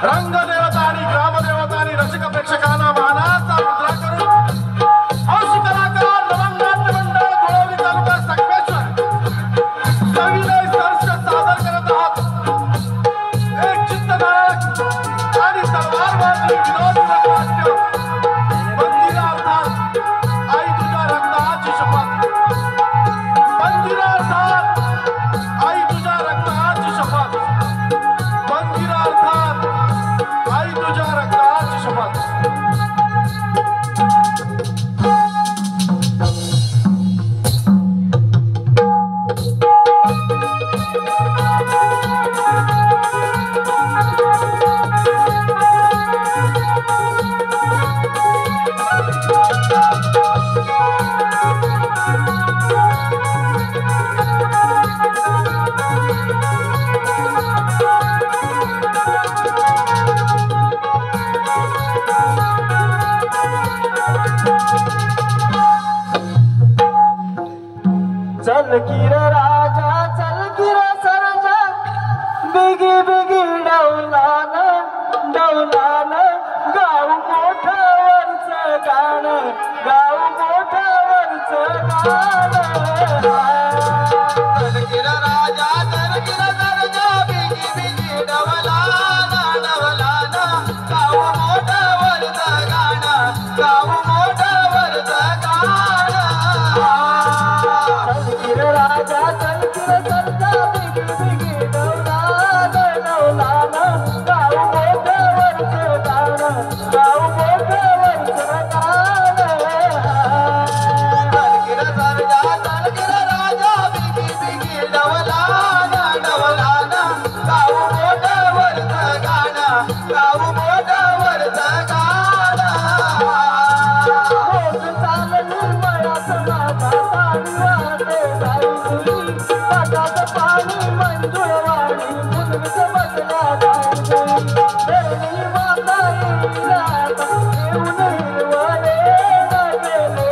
रंगदेवता आणि ग्रामदेवता आणि रसिक प्रेक्षकांना मानाचा मुद्रा करून हौस कलाकार नवनाट्य मंडळ गोळवली तालुका संगमेश्वर सविनय सर्ष सादर करत आहात एक चित्तनायक आणि तलवारबाजी विनोदी नाट्य मंदिरा अर्थात आई तुझ्या रक्ताची शपथ मंदिरा अर्थात आई तुझ्या रक्ताची शपथ मंदिरा अर्थात आई तुझ्या रक्ताची शपथ चल गिर राजा चल गिर सरजा बिगी बिगी डौलान डौलान गाव मोठवरच गाणं गाव मोठवरच गाणं चल गिर राजा चल गिर सरजा बिगी बिगी डौलान डौलान गाव मोठवरच गाणं गाव मोठवरच गाणं राजा चल गिर सरजा बिगी बिगी डौलान डौलान गाव मोठवरच गाणं गाव मोठवरच गाणं चल गिर सरजा चल गिर राजा बिगी बिगी डौलान डौलान गाव मोठवरच गाणं गाव मोठवरच गाणं मोठ चालली मयात माझा पाणी वाहते पाटात पाणी मंजुळवाणी मुलगीच बसला देवी माता येईलात येऊन हिरवले गेले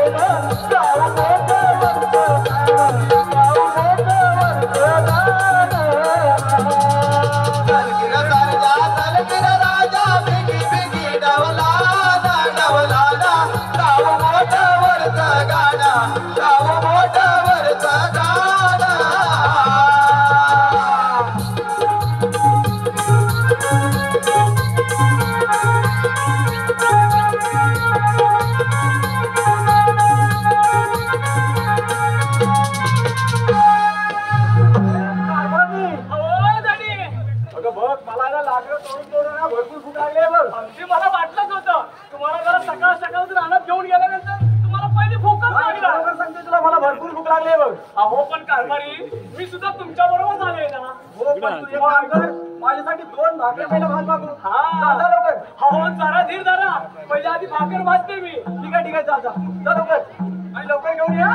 गाव मोठवरच गाणं गाव मोठवरच गाणं चल गिर सरजा चल गिर राजा बिगी बिगी डौलान डौलान गाव मोठवरच गाणं गाव मोठवरच गाणं अगं बघ मला ना लागलं तोडून तोडून ना भरपूर भूक लागली बघ अगदी मला वाटलंच होतं तुम्हाला जरा सकाळ सकाळ रानात घेऊन गेल्यानंतर तुम्हाला पहिली भूकच लागली सांगते तुला मला भरपूर भूक लागली बघ अहो पण कारभारी मी सुद्धा तुमच्या बरोबर आलोय ना हो पण तू एक काम कर माझ्यासाठी 2 भाकरी पहिला भात मागू हा लवकर हो जरा धीर धरा पहिले आधी भाकर भाजते मी ठीक आहे जा लवकर आणि लवकर घेऊन या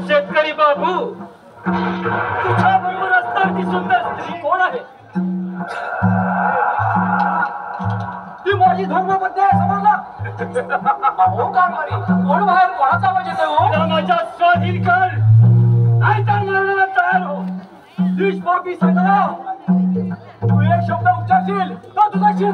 शेतकरी बाबू तुझ्या बरोबर असणार ती सुंदर स्त्री कोण आहे ती माझी धर्मपत्नी आहे समजला अहो कारभारी कोण बाहेर कोणाचा आवाज येतोय हो? मला माझ्या स्वाधीन कर नाही तर मरणाला तयार हो. निष्पापी सगळा तू एक शब्द उच्चारशील तर तुझा शिर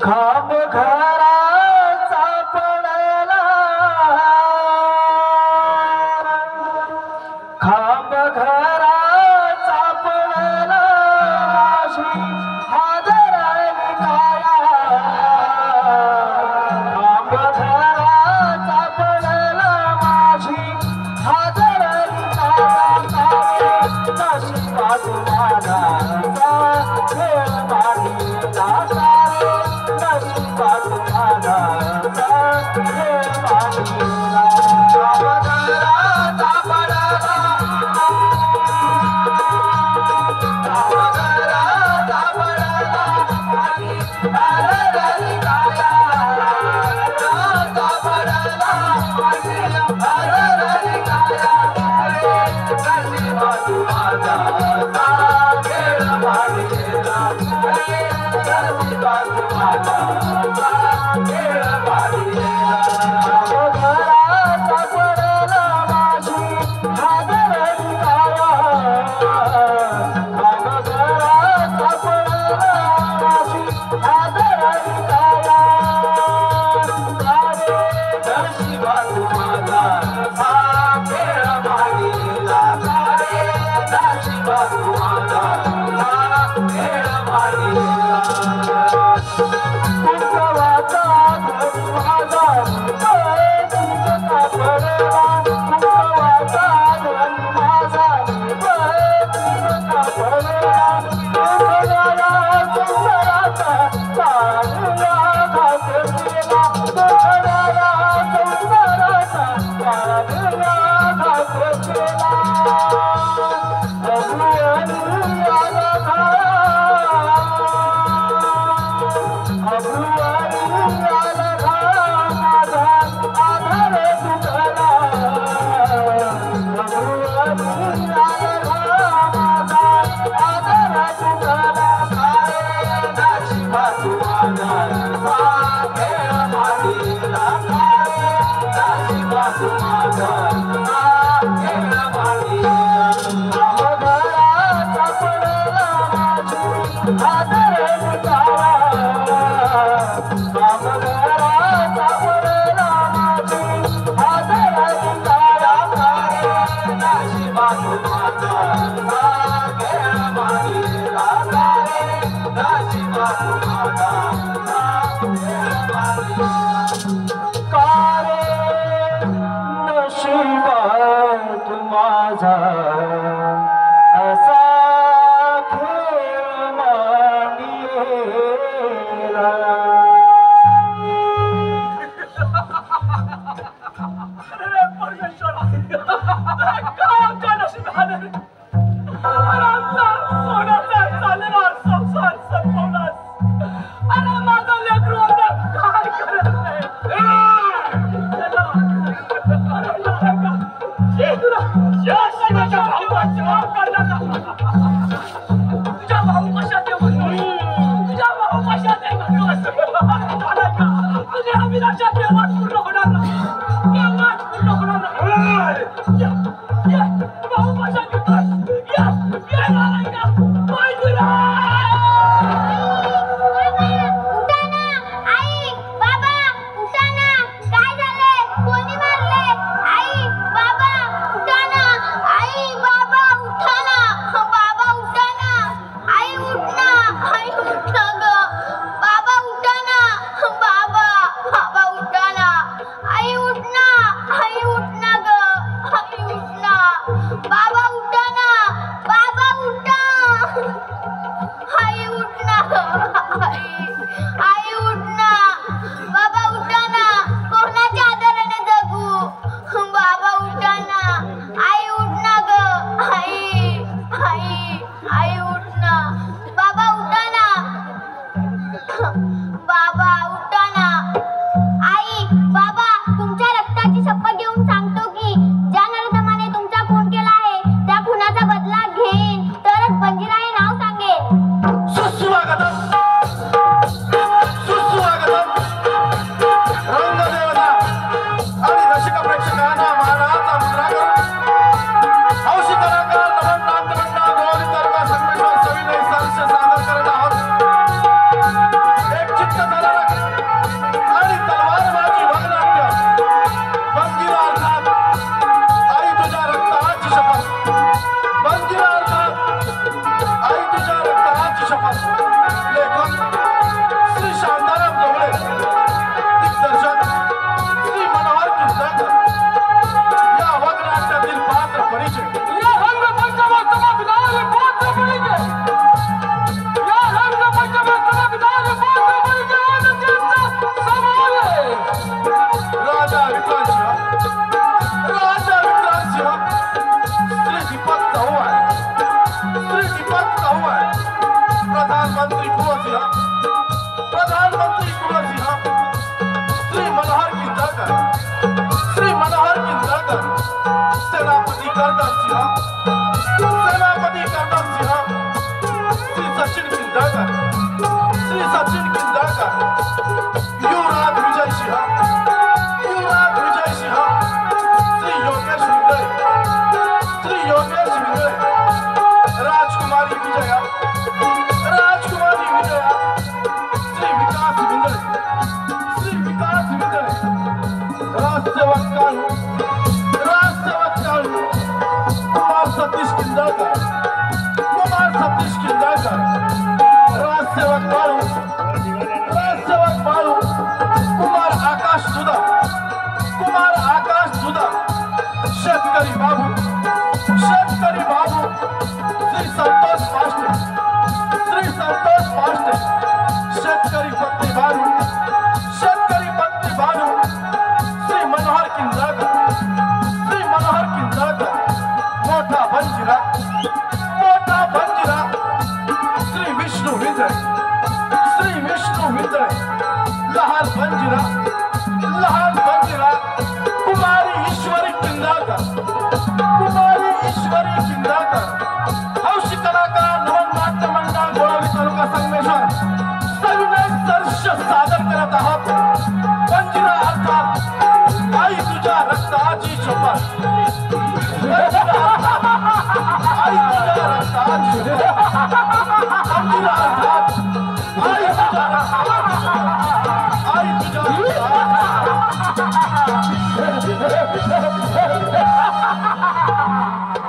खांब घराचा पडला खांब घराचा पडला माझी हादराली काया खांब घराचा पडला माझी हादराली काया नशिबात माझा खेळ मांडीला नशिबात माझा खेळ मांडीला घराचा पडला घराचा पडला माझी हादराली काया घराचा पडला माझी हादराली काया नशिबात माझा खेळ मांडीला नशिबात माझा खेळ मांडीला घराचा पडला माझी हादराली काया घराचा पडला माझी हादराली काया नशिबात माझा खेळ मांडीला नशिबात माझा खेळ मांडीला कुंकवाचा माझा पडला कुंकवाचा माझा पडला संसाराचा काळ्या घातलेला संसाराचा काळ्या घातलेला कारे परमेश्वरा काय आमच्या नशिबात आलं रे? अरे आमचा सोन्याचा चाललेला संसार संपवलास. अरे माझं लेकरू आता काय करत नाही. तुझ्या भाऊ कशात आहे म्हणून तुझ्या भाऊ कशात आहे म्हणून तुझ्या अभिलाषा केव्हाच पूर्ण होणार नाही. केव्हाच पूर्ण होणार नाही. भाऊ कशात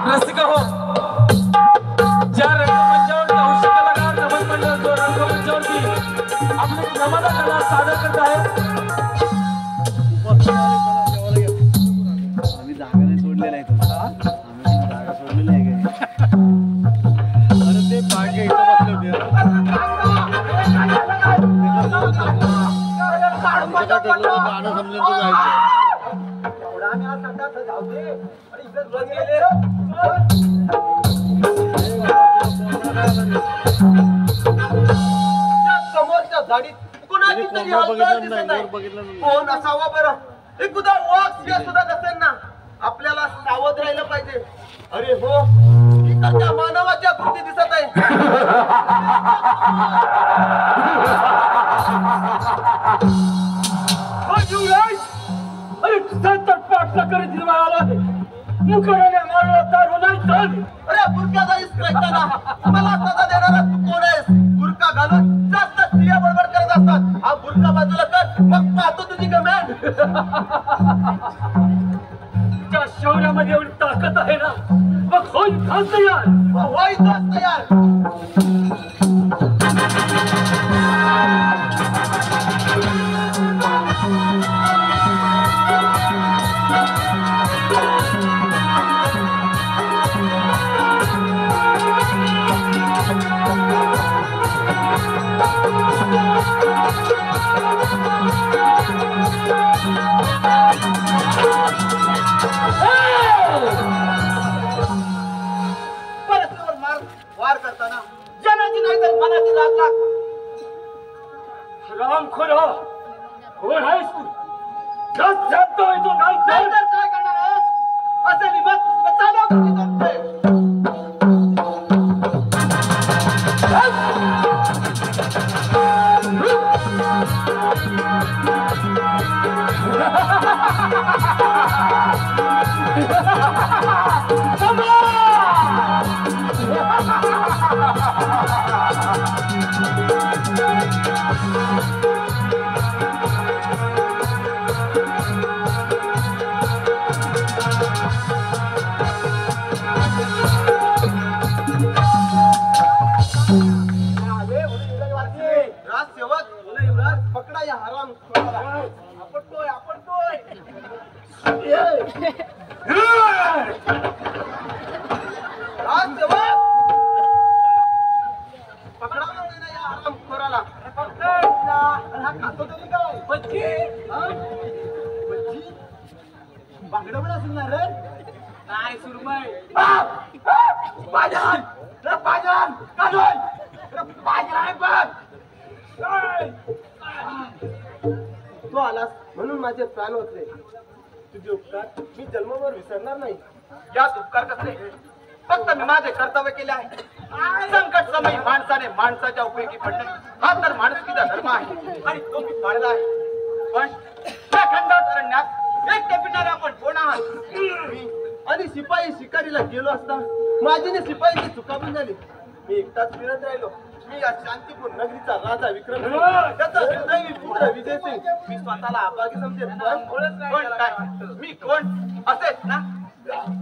रसिका हो, ज्या रंगमंचावर हौशी कलाकार नमन मंडळ जो रंगमंचावरती आपली नमन कला सादर करत आहे. आम्ही जागा नाही सोडलेला आहे तुमचा. आम्ही जागा सोडलेली आहे काय? अरे ते पागे इथं बसले होते. आमचं काय ठरलं गाणं समजलं तर जायचं. करतात जाऊ दे आणि इकडे तुला गेले समोरच्या झाडीत कुणाची तरी हालचाल दिसत आहे. कोण असावा बरं? एक उदा वाघ सुद्धा नसेल ना. आपल्याला सावध राहिलं पाहिजे. अरे हो, इथं त्या मानवाच्या कृती दिसत आहे. अरे तुझा तटपाटला करीत निर्माण मुकराने मारला तर होणार तर. अरे बुरका जाईस ऐकताना मला सजा देणारा तू कोण आहेस? बुरका घालून जास्त स्त्रिया बडबड करत असतात. हा बुरका बाजूला कर, मग पाहतो तुझी कमेंट. तुझ्या शौर्यामध्ये एवढी ताकद आहे ना, मग होईल खास तयार. व्हायचं तयार. वार करताना जनाची नाही तर मनाची जात लाग. रामखोरा कोण आहेस तू? जात जातोय तो नाही तर. तर काय करणार आहोत? असे विमत चालव कधी करतोय. पकडा या हराम. आपटतोय आपटतोय. पकडा म्हणतोय ना या हराम खोराला. हा खातो तरी काय? बागडं पण असेल ना रे. नाही सुरमय. बाजान बाजान बाजान बघ. तू आलास म्हणून माझे प्राण वाचले. तुझे उपकार मी जन्मभर विसरणार नाही. यात उपकार कसले? फक्त मी माझे कर्तव्य केले आहे. संकट समयी माणसाने माणसाच्या उपयोगी पडणे हा तर माणुसकीचा धर्म आहे आणि तो मी पाळला आहे. पण त्या खंडात अरण्यात एकटे पिणारे आपण कोण आहात? मी आणि शिपाई शिकारीला गेलो असता माझीने शिपाईची चुकाबी झाली. मी एकटाच फिरत राहिलो. मी या शांतीपूर नगरीचा राजा विक्रम त्याचा हृदयी पुत्र विजय सिंग. मी स्वतःला अभागी समजेल. पण काय मी कोण असेच ना.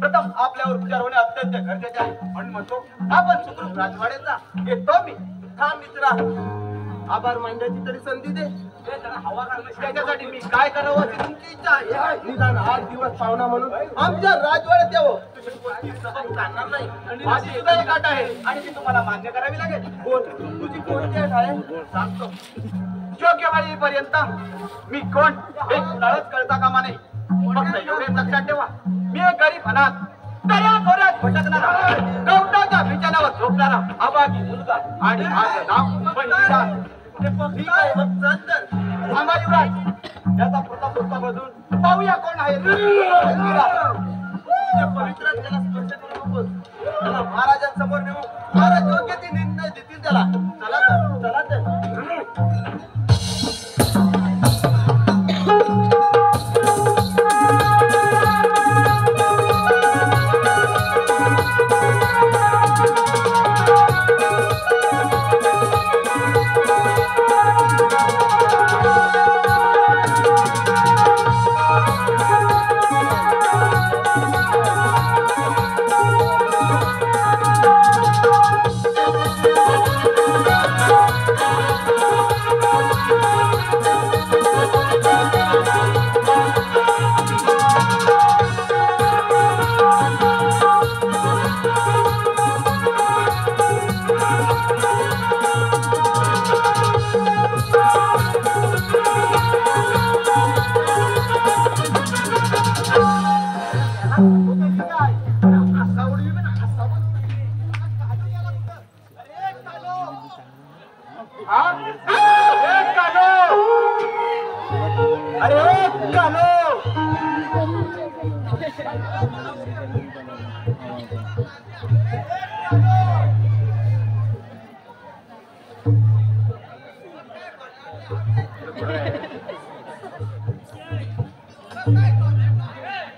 प्रथम आपल्यावर उपचार होणे अत्यंत गरजेचे आहे म्हणून म्हणतो आपण सुखरूप राजवाड्याचा येतो. मी थांब मित्रा, आभार मानण्याची तरी संधी दे. हवा त्याच्यासाठी मी काय करावं अशी तुमची इच्छा आहे. निदान 8 दिवस पाहुणा म्हणून आमच्या राजवाड्यात यावं. तुम्ही कोणती सबक जाणणार नाही. माझी सुद्धा एक अट आहे आणि ती तुम्हाला मान्य करावी लागेल. बोल तुझी कोणती अट आहे? सांगतो. योग्य वेळेपर्यंत मी कोण एक नळच कळता कामा नाही. फक्त एवढे लक्षात ठेवा, मी एक गरीब अनाथ दर्याखोऱ्यात भटकणारा गवताच्या बिछाण्यावर झोपणारा अभागी मुलगा आणि माझं नाव पंडित. याचा प्रताप बदलून पाहूया कोण आहे. पवित्र त्याला स्पर्श करू नकोस. त्याला महाराजांसमोर नेऊ. महाराज योग्य ती निर्णय देतील त्याला. चला तर चला तर.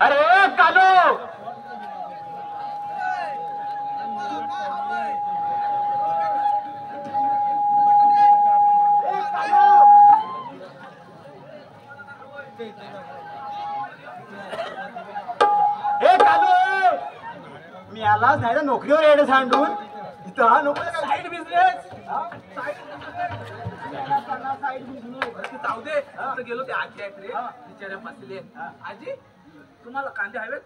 अरे कालू मी आलाच नाही तर नोकरीवर येणं सांडून इथं हा नको साईड बिझनेस जाऊ दे तिथं गेलो ते आजी आहेत रे बिचाऱ्या बसले आजी तुम्हाला कांदे हवेत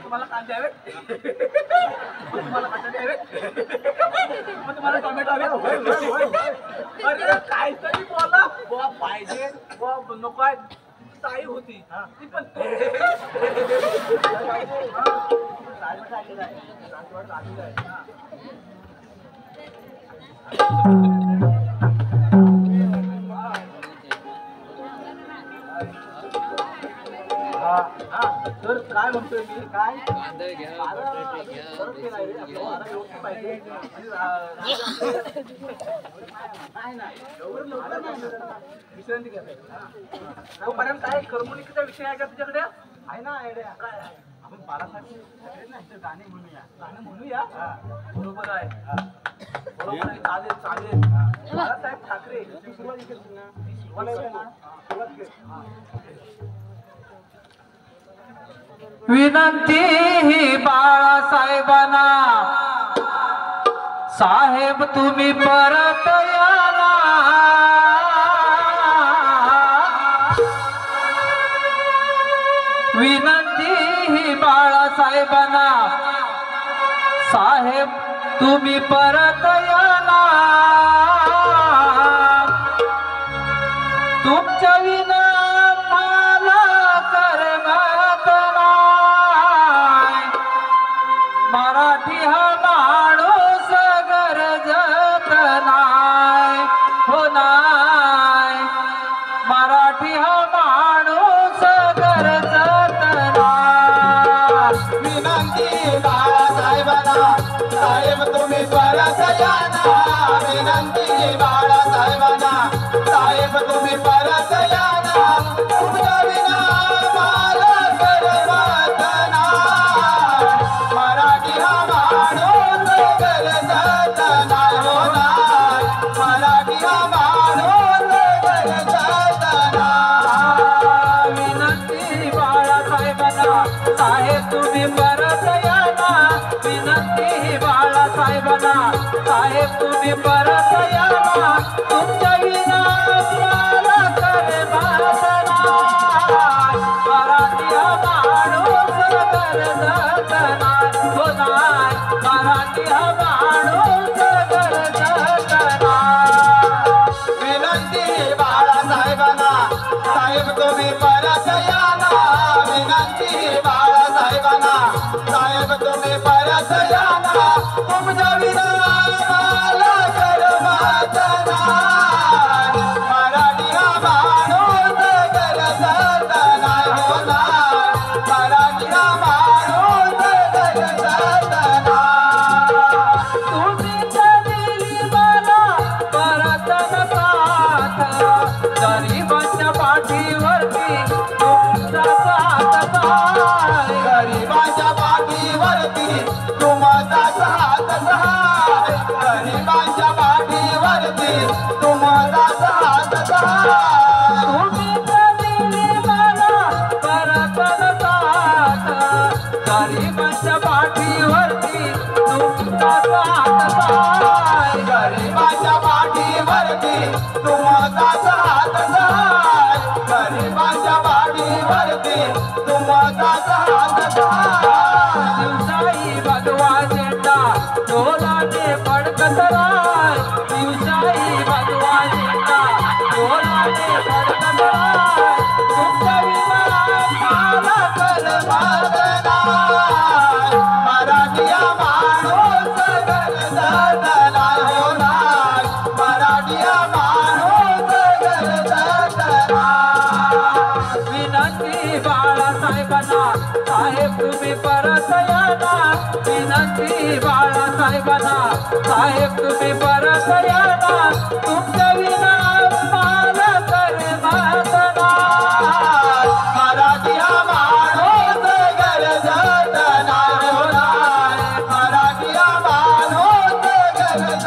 तुम्हाला कांदे हवेत तुम्हाला बटाटे हवेत तुम्हाला टोमॅटो हवेत अरे काहीतरी बोला बुवा पाहिजे बुवा नको आहे ताई होती ती पण तर काय म्हणतोय मी काय विश्रांती घ्या पर्यंत काय करमणुकीचा विषय आहे का तुझ्याकडे आहे ना आयडिया काय आपण बाळासाठी गाणे म्हणूया गाणं म्हणूया बरोबर आहे बरोबर आहे चालेल चालेल बाळासाहेब ठाकरे सुरुवात इकडे ना सुरुवात विनंती ही बाळासाहेबांना साहेब तुम्ही परत याला विनंती ही बाळासाहेबांना साहेब तुम्ही परत याला तुमच्या विना मला करमत नाही मराठी हा माणूस गरजत नाही हो नाही मराठी हा माणूस गरजत नाही विनंती बाळासाहेबांना साहेब तुम्ही परत या ना विनंती बाळासाहेबांना साहेब तुम्ही परत या ना तुमच्या विना मला करमत नाही मराठी हा माणूस गरजत नाही हो नाही मराठी हा माणूस गरजत नाही विनंती बाळासाहेबांना साहेब तुम्ही परत या ना विनंती बाळासाहेबांना साहेब तुम्ही परत या ना तुमच्या विना मला करमत नाही मराठी हा माणूस गरजत नाही हो नाही मराठी हा माणूस गरजत नाही विनंती बाळासाहेबांना साहेब तुम्ही परत या ना विनंती बाळासाहेबांना साहेब तुम्ही परत या ना तुमच्या विना मला करमत नाही मराठी हा माणूस गरजत नाही हो नाही मराठी हा माणूस गरजत नाही तुम्ही दिली मला परत साथ गरीबाच्या पाठीवरती तुमचा साथ सहाय गरिबाच्या पाठीवरती तुमचा साथ सहाय गरिबाच्या पाठीवरती तुमचा साथ सहाय तुम्ही दिली मला परत साथ गरीबाच्या पाठीवरती तुमचा साथ सहाय गरिबाच्या पाठीवरती तुमचा साथ सहाय गरिबाच्या पाठीवरती तुमचा साथ सहाय दिवसाई भगवा झेंडा डोलाने फडकत राय दिवसाई भगवा झेंडा डोलाने फडकत राय तुमच्या विना मला करमत नाही मराठी हा माणूस गरजत नाही हो नाही मराठी हा माणूस गरजत नाही विनंती विनंती बाळासाहेबांना साहेब तुम्ही परत या ना विनंती बाळासाहेबांना साहेब तुम्ही परत या ना तुमच्या विना मला करे मातना मराठी हा माणूस गरजत नाही होणार मराठी हा माणूस गरजत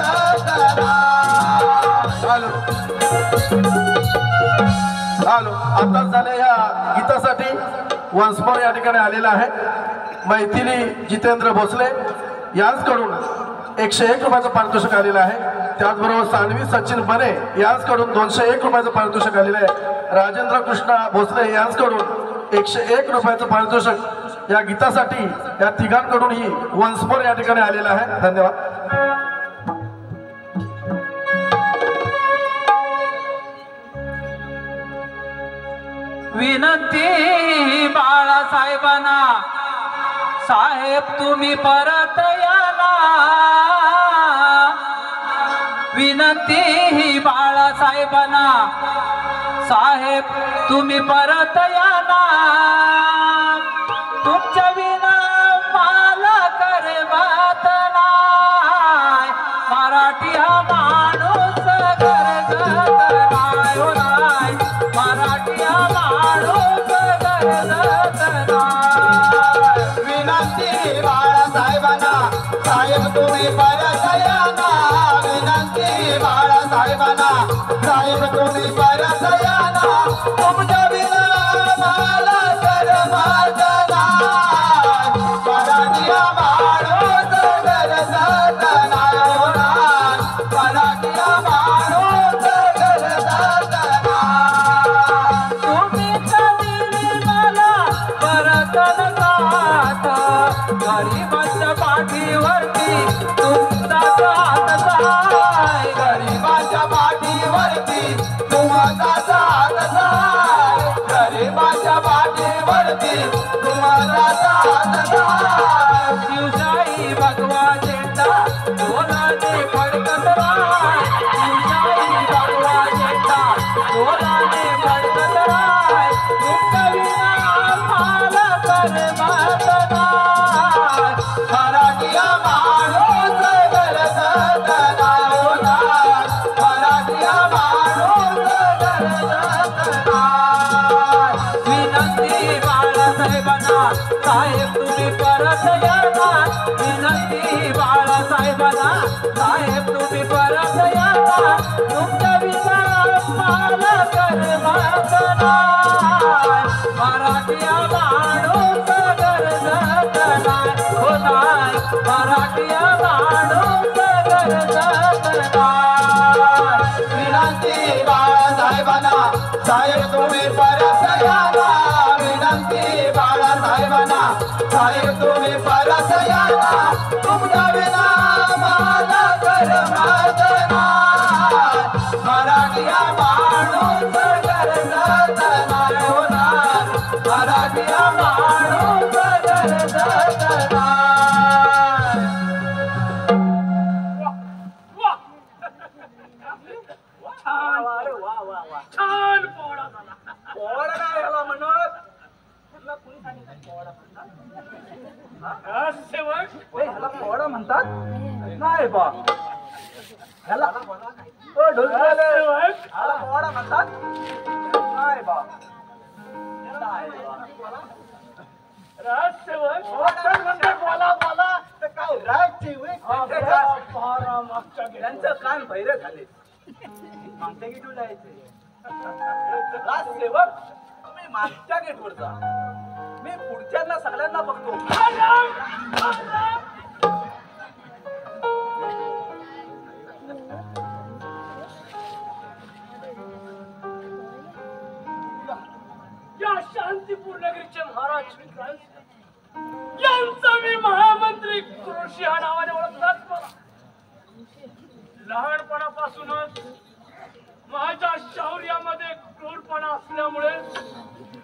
हॅलो आताच झाल्या या गीतासाठी वन्समोर या ठिकाणी आलेला आहे मैथिली जितेंद्र भोसले यांचकडून 101 रुपयाचं पारितोषिक आलेलं आहे त्याचबरोबर सान्वी सचिन बने यांचकडून 201 रुपयाचं पारितोषिक आलेलं आहे राजेंद्र कृष्णा भोसले यांचकडून 101 रुपयाचं पारितोषिक या गीतासाठी या तिघांकडूनही वन्समोर या ठिकाणी आलेलं आहे धन्यवाद विनंती बाळासाहेबांना साहेब तुम्ही परत या ना विनंती ही बाळासाहेबांना साहेब तुम्ही परत या ना तुमच्या विना मला करे बात नाही मराठी हा माणूस गरजत नाही हो नाही मराठी हा माणूस गरजत नाही विनंती बाळासाहेबांना साहेब तुम्ही परत या ना विनंती बाळासाहेबांना साहेब तुम्ही परत या ना तुमच्या विना मला करमत नाही मराठी हा माणूस गरजत नाही होणार मराठी हा माणूस गरजत नाही तुम्ही दिली मला परत जात गरीबाच्या पाठीवरती तुमचा हात जाय गरीबाच्या पाठीवरती तुमचा हात जाय गरीबाच्या पाठीवरती तुमचा हात जाय शिवशाही भगवा झेंडा डोलाने फडकत राय शिवशाही भगवा झेंडा डोलाने फडकत राय तुमच्या विना मला करमत नाही मराठी हा माणूस गरजत नाही होणार मराठी हा माणूस गरजत नाही विनंती बाळासाहेबांना साहेब तुम्ही परत या ना विनंती बाळासाहेबांना साहेब तुम्ही परत या ना तुमच्या विना मला करमत नाही मराठी हा माणूस गरजत नाही हो नाही मराठी हा माणूस गरजत नाही विनंती बाळासाहेबांना साहेब तुम्ही परत या ना विनंती बाळासाहेबांना साहेब तुम्ही परत या ना तुमच्या विना मला करमत नाही मराठी हा माणूस गरजत नाही होणार मराठी हा माणूस गरजत नाही छान पोळा झाला पोळा नाही झाला म्हणत तुला कोणी सांगितलं पोळा म्हणतात सेवक ह्याला पोळा म्हणतात नाही बा ह्याला ह्याला पोळा म्हणतात नाही बा त्यांचं कान भैर झाले मागच्या गेटवर जायचे सेवक तुम्ही मागच्या गेटवर जा मी पुढच्यांना सगळ्यांना बघतो या शांतीपूर नगरीचे महाराज यांचा मी महामंत्री कृषी हा नावाने ओळखतात मला लहानपणापासूनच माझ्या शौर्यामध्ये क्रूरपणा असल्यामुळे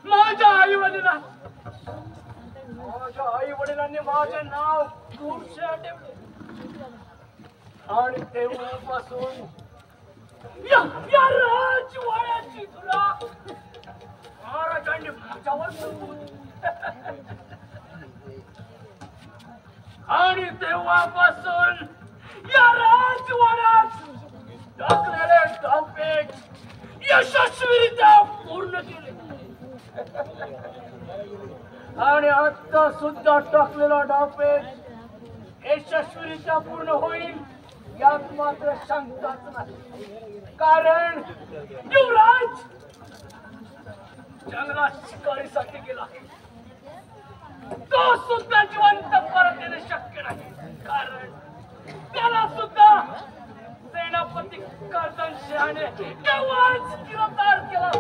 माझ्या आई वडिलांनी माझे नाव क्रूरशा ठेवले आणि तेव्हापासून या राजवाड्याची तुला महाराजांनी माझ्यावर आणि तेव्हापासून या राजवाड्यात टाकलेले डावपेच यशस्वीरित्या पूर्ण केले आणि आता सुद्धा टाकलेला डावपेच यशस्वीरित्या पूर्ण होईल यात मात्र शंकाच नाही. कारण युवराज जंगलात शिकारीसाठी गेला आहे. तो सुद्धा जिवंत परत येणे शक्य नाही. कारण त्याला सुद्धा सेनापती कर्दन शहाने केव्हाच गिरफ्तार केला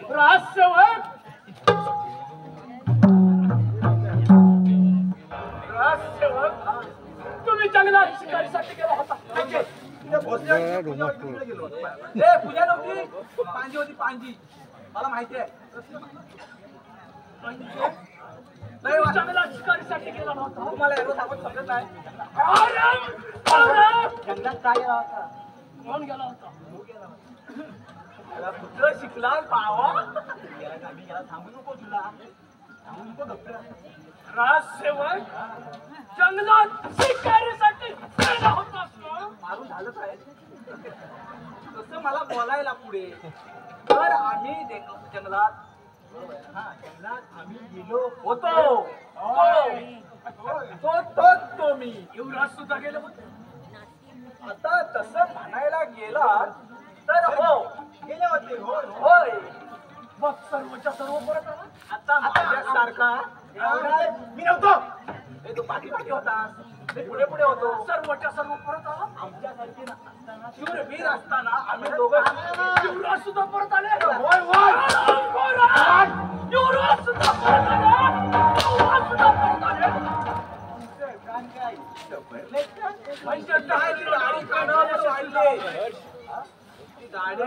रहस्यवक तुम्ही जंगलात शिकारीसाठी गेला होता. पूजा नव्हती पांजी होती. पांजी मला माहिती आहे. जंगलात शिकारीसाठी गेला होता. तुम्हाला एवढं आपण समजत नाही. जंगलात काय गेला होता? कोण गेला होता? कुठं शिकला पावा थांबू नको. तुला थांबू नको. राजसेवक जंगलात शिकारीसाठी गेला होतास ना? मारून झालंच आहे. तसं मला बोलायला पुढे तर आम्ही जंगलात आम्ही गेलो होतो. तो मी युवराज सुद्धा गेले होते. आता तसं म्हणायला गेला तर हो गेले होते. होय मग सर्वच्या सर्व परत आला. आता माझ्यासारखा मी नव्हतो. तो पाठी होता. पुढे पुढे होतो. सर्वच्या सर्व परत आला. आमच्यासारखे शूरवीर असताना आम्ही दोघं युवराज सुद्धा परत आले. होय युवराज सुद्धा परत आले. युवराज सुद्धा परत आले. म्हणजे काय ती गाडी काढावं वाढले. ती गाडी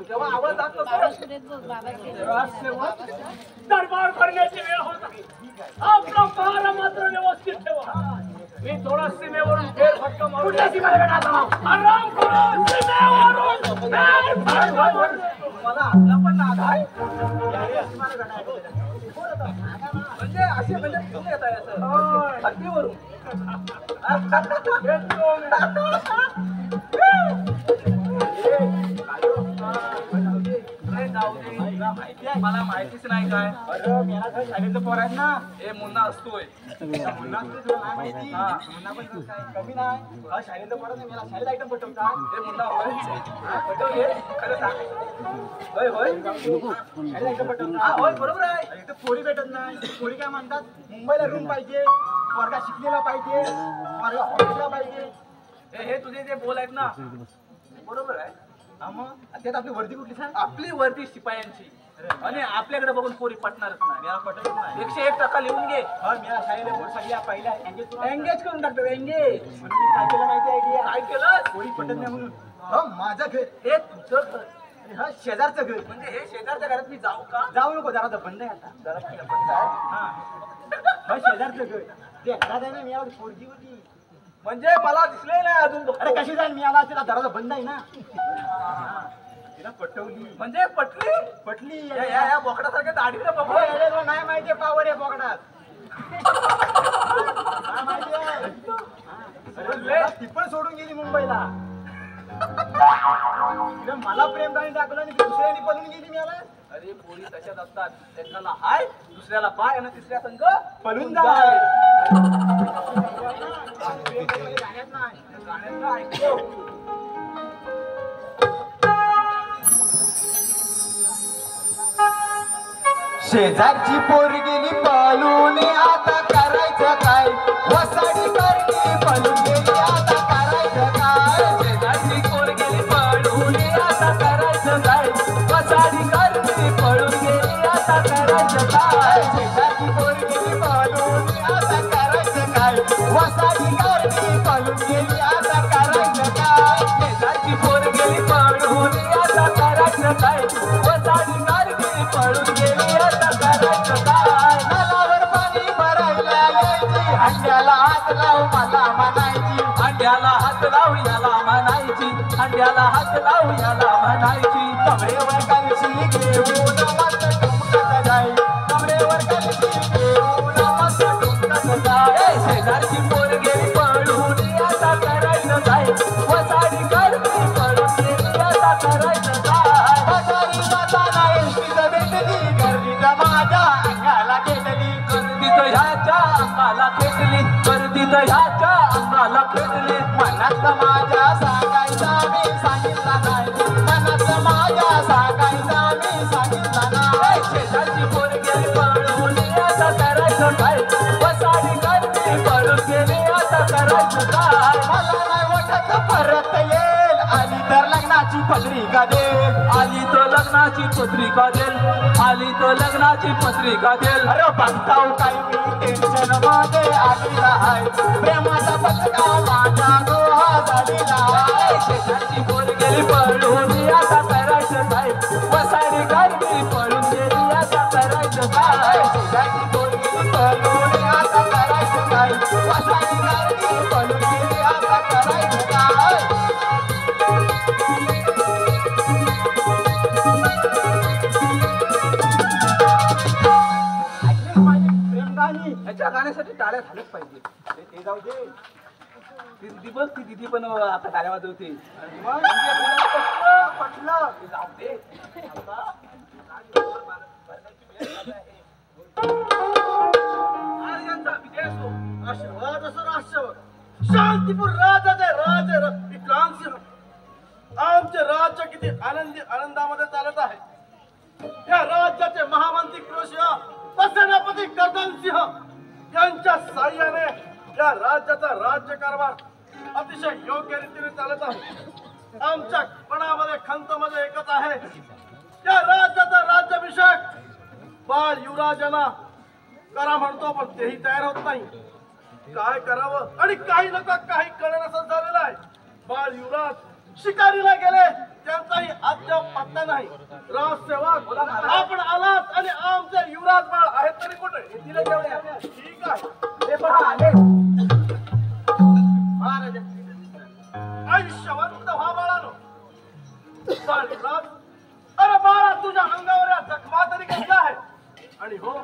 तेव्हा आवाज जात दरबार करण्याची वेळ होत आहे. आपला पहारा मात्र व्यवस्थित ठेवा. मी थोडा सीमेवरून फेरफटका मारू. कुठल्या सीमेला आराम करून सीमेवरून फेरफटका मारू. मला आपला पण नाद आहे. म्हणजे असे म्हणजे तुम्ही येत आहे असं हत्तीवरून मला माहितीच नाही काय. शाळेचं पोर आहेत ना. हे मुन्ना असतोय. कमी नाही शाळेचं पोर मला शाळेत आयटम पटवता. हे मुन्ना होय पटवले खरं सांग. होय होय शाळेत आयटम पटवता. होय बरोबर आहे. इथं पोरी भेटत नाही. पोरी काय म्हणतात मुंबईला रूम पाहिजे. वर्गात शिकलेला पाहिजे. वर्गा हॉटेलला पाहिजे. हे तुझे जे बोल आहेत ना बरोबर आहे. मग त्यात आपली वर्दी कुठली सांग. आपली वर्दी शिपायांची. आणि आपल्याकडे बघून पोरी पटणारच नाही. 101% लिहून घे. पहिला एंगेज करून टाकतो. एंगेज काय केलं माहिती आहे. काय केलं पोरी पटत नाही म्हणून माझं घर हे तुझं घर. हा शेजारचं घर. म्हणजे हे शेजारच्या घरात मी जाऊ का? जाऊ नको. जरा बंद आहे आता. जरा बंद आहे. शेजारचं घर ते घरात आहे ना. मी यावर पोरगी होती. म्हणजे मला दिसले नाही अजून. अरे कशी जाईल मी आला. तिला दरवाजा बंद आहे ना. तिला पटवली म्हणजे पटली. या बोकडासारख्या दाढीला बघू नाही माहितीये. पावर आहे बोकडात. ती पण सोडून गेली मुंबईला. मला प्रेम गाणी टाकलं आणि दुसऱ्याने पळून गेली मी आला. अरे पोरी तशाच असतात. एकाला हाय दुसऱ्याला बाय आणि तिसऱ्या संघ पळून जाय. शेजारची पोर गेली पळून आता करायचं काय. वसाडी करणे पळून गेली आता करायचं काय. शेजारची पोर गेली पळून आता करायचं काय. वसाडी करणे पळून गेली आता करायचं काय. शेजारची पोर गेली पळून आता करायचं काय. वसाडी करणे पळून गेली आता करायचं काय. शेजारची पोर गेली पळून आता करायचं काय. वसाडी करणे पळून गेली आता करायचं काय. नलावर पाणी भरायला यायची हंड्याला म्हणायची अंड्याला हात लावू याला म्हणायची अंड्याला हात लावू याला म्हणायची कमरेवर कलशी घेऊन मस्त ठुमकत जाई कमरेवर कलशी घेऊन मस्त ठुमकत जाई शेजारची पोर गेली पळून आता करायचं काय वसाडी करती पळून गेली आता करायचं काय वसाडी जाताना एसटीत भेटली गर्दीत माझ्या अंगाला घेतली गर्दीत ह्याच्या अंगाला खेटली गर्दीत ह्याच्या अंगाला खेटली मनात माझ्या सांगायचा मी सांगितला नाही मनात माझ्या सांगायचा मी सांगितला नाही शेजारची पोर गेली पळून आता करायचं काय वसाडी करती पळून गेली आता करायचं काय मला नाही वाटत परत येईल आली तर लग्नाची पत्रिका देईल आली तो लग्नाची पत्रिका देल आली तो लग्नाची पत्रिका देल अरे बघताव काही मी टेन्शन मध्ये आलेला आहे प्रेमाचा पत्रिका माझ्या डोहा झालेला आहे शेजारची पोर गेली पळून आता करायचं काय वसाडी करती पळून गेली आता करायचं काय शेजारची पोरगी पळून आता करायचं काय वसाडी गाडी पळून गेली आता करायचं काय याच्या गाण्यासाठी टाळ्या झाल्याच पाहिजे ते जाऊ दे ती दिदी बघ ती दिदी पण आता टाळ्या वाजवते ते जाऊ दे आशीर्वाद असो राष्ट्रवर शांतीपूर राजाचे राजे विक्रांत सिंह आमचे राज्य किती आनंदामध्ये चालत आहे या राज्याचे महामंत्री कृषी सेनापती कर्दन सिंह यांच्या साह्याने या राज्याचा राज्यकारभार अतिशय योग्य रीतीने चालत आहे आमच्या मनामध्ये खंतमध्ये एकच आहे या राज्याचा राज्याभिषेक बाळ युवराजांना करा म्हणतो पण तेही तयार होत नाही काय करावं आणि काही लोक काही कळण्याचं झालेलं आहे बाळ युवराज शिकारीला गेले त्यांचाही अद्याप पत्ता नाही राजसेवक आपण आलात आणि आमचे युवराज बाळ आहेत तरी कुठे येथील जेवढे ठीक आहे ते पहा आले महाराज आयुष्यवंत व्हा बाळानो बाळ युवराज अरे बाळा तुझ्या अंगावर या जखमा तरी घेतला आहे आणि हो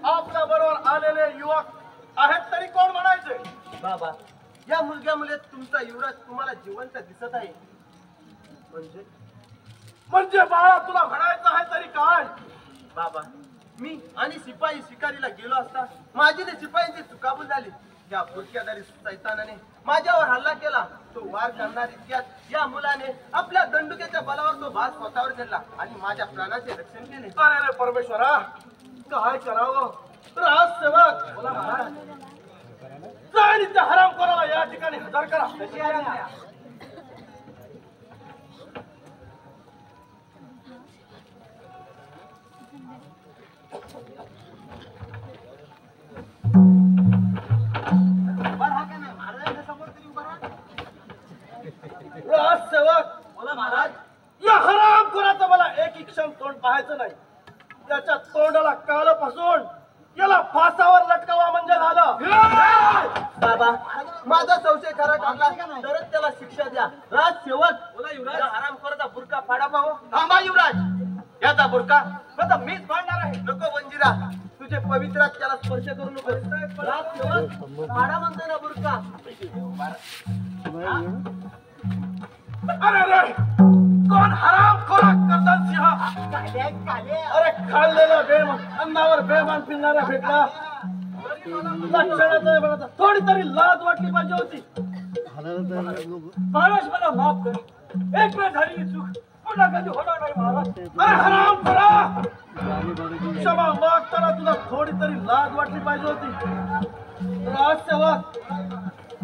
आपल्या बरोबर आलेले युवक आहेत तरी कोण म्हणायचे बाबा या मुलग्यामुळे तुमचा युवराज तुम्हाला जिवंत दिसत आहे म्हणजे बाळा तुला म्हणायचं आहे तरी काय बाबा मी आणि शिपाई शिकारीला गेलो असता माझी ते शिपाईंची चुकाबूल झाली या बुरख्यादारी सैतानाने माझ्यावर हल्ला केला तो वार करणार इतक्यात या मुलाने आपल्या दंडुक्याच्या बलावर तो भास स्वतःवर घेतला आणि माझ्या प्राणाचे रक्षण केले अरे परमेश्वरा काय करावं राजसेवक बोला महाराज आणि त्या हराम करावा या ठिकाणी हजर करा राजसेवक बोला महाराज या हराम खोराचं मला एक क्षण तोंड पाहायचं नाही त्याच्या तोंडाला काळ पासून याला फासावर लटकावा म्हणजे झालं बाबा माझा संशय खरा ठरला तरच त्याला शिक्षा द्या राजसेवक बोला युवराज हरामखोराचा बुरका फाडा पाहो थांबा युवराज याचा बुरका आता मीच फाडणार आहे नको वंजिरा तुझे पवित्रात त्याला स्पर्श करू नको राजसेवक फाडा म्हणतोय ना बुरका अरे अरे कोण हरामखोरा कर्दन सिंह अरे खाल्लेला बेमान अन्नावर बेमान फिरणारा भेटला लक्षणाचं बघा थोडी तरी लाज वाटली पाहिजे होती महाराज मला माफ कर एक वेळ झाली चूक पुन्हा कधी होणार नाही महाराज अरे हरामखोरा क्षमा मागताना तुला थोडी तरी लाज वाटली पाहिजे होती राजसेवक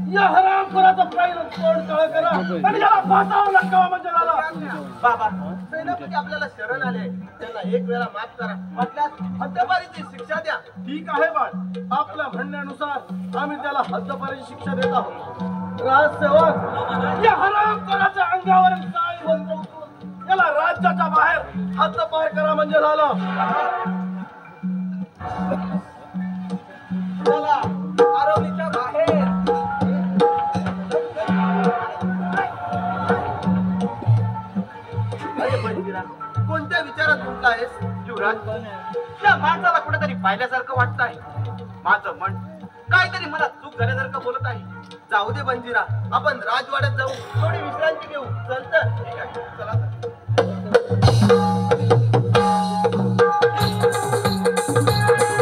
या हरामखोराचं पहिलं तोंड तळ करा आणि याला फासावर लटकावा म्हणजे झालं बाबा सेनापती आपल्याला शरण आले त्यांना एक वेळा माफ करा म्हटल्यास हद्दपारीची शिक्षा द्या ठीक आहे बाळ आपल्या म्हणण्यानुसार आम्ही त्याला हद्दपारीची शिक्षा देत आहोत राजसेवक या हरामखोराच्या अंगावर काळी होत याला राज्याच्या बाहेर हद्दपार करा म्हणजे झालं चला आरवलीच्या बाहेर अरे बंजीरा, कोणत्या विचारात गुंतला आहेस युवराज? त्या माणसाला कुठेतरी पाहिल्यासारखं वाटत आहे. माझं मन काहीतरी मला चूक झाल्यासारखं बोलत आहे. जाऊ दे बंजीरा, आपण राजवाड्यात जाऊ, थोडी विश्रांती घेऊ. चल तर. ठीक आहे, चला तर.